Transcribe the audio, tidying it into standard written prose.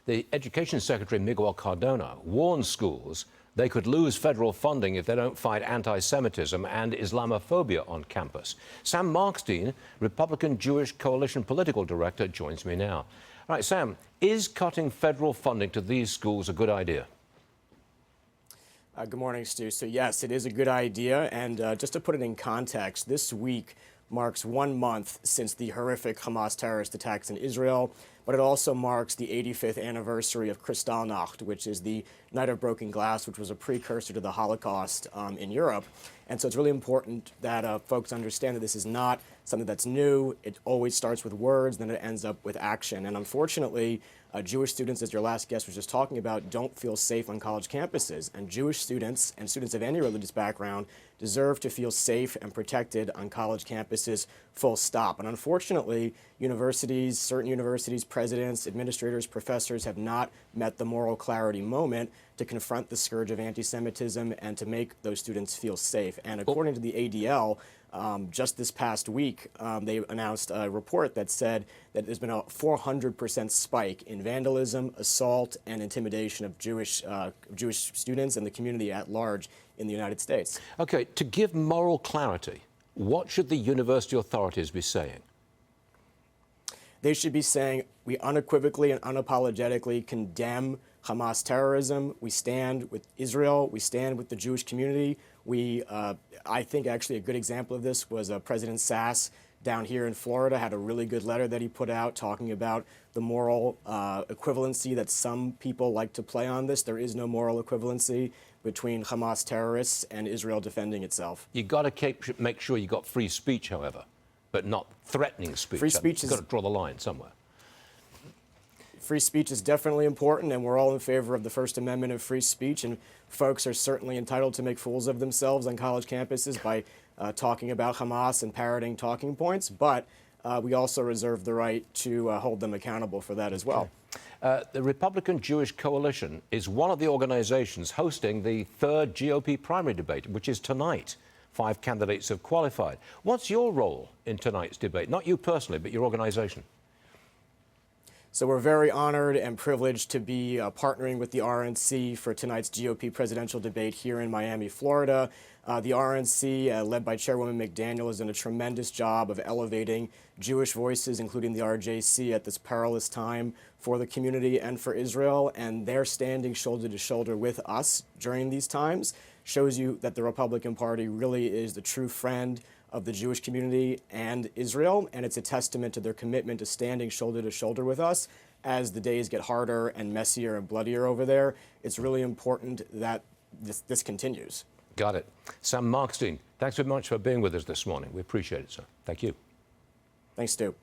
the Education Secretary, Miguel Cardona, warned schools they could lose federal funding if they don't fight anti-Semitism and Islamophobia on campus. Sam Markstein, Republican Jewish Coalition Political Director, joins me now. All right, Sam, is cutting federal funding to these schools a good idea? Good morning, Stu. So yes, it is a good idea. And just to put it in context, this week marks 1 month since the horrific Hamas terrorist attacks in Israel, but it also marks the 85th anniversary of Kristallnacht, which is the Night of Broken Glass, which was a precursor to the Holocaust in Europe. And so it's really important that folks understand that this is not something that's new. It always starts with words, then it ends up with action. And unfortunately, Jewish students, as your last guest was just talking about, don't feel safe on college campuses. And Jewish students and students of any religious background deserve to feel safe and protected on college campuses, full stop. And unfortunately, universities, certain universities, presidents, administrators, professors have not met the moral clarity moment to confront the scourge of anti-Semitism and to make those students feel safe. And according to the ADL, just this past week, they announced a report that said that there's been a 400% spike in vandalism, assault, and intimidation of Jewish students and the community at large in the United States. Okay, to give moral clarity, what should the university authorities be saying? They should be saying, we unequivocally and unapologetically condemn Hamas terrorism. We stand with Israel. We stand with the Jewish community. I think actually a good example of this was President Sass down here in Florida had a really good letter that he put out talking about the moral equivalency that some people like to play on this. There is no moral equivalency between Hamas terrorists and Israel defending itself. You've got to make sure you've got free speech, however, but not threatening speech. Free speech You've got to draw the line somewhere. Free speech is definitely important, and we're all in favor of the First Amendment of free speech, and folks are certainly entitled to make fools of themselves on college campuses by talking about Hamas and parroting talking points, but we also reserve the right to hold them accountable for that as well. The Republican Jewish Coalition is one of the organizations hosting the third GOP primary debate, which is tonight. 5 candidates have qualified. What's your role in tonight's debate? Not you personally, but your organization. So we're very honored and privileged to be partnering with the RNC for tonight's GOP presidential debate here in Miami, Florida. The RNC, led by Chairwoman McDaniel, has done a tremendous job of elevating Jewish voices, including the RJC, at this perilous time for the community and for Israel. And they're standing shoulder to shoulder with us during these times. Shows you that the Republican Party really is the true friend of the Jewish community and Israel, and it's a testament to their commitment to standing shoulder to shoulder with us as the days get harder and messier and bloodier over there. It's really important that this continues. Got it. Sam Markstein, thanks very much for being with us this morning. We appreciate it, sir. Thank you. Thanks, Stu.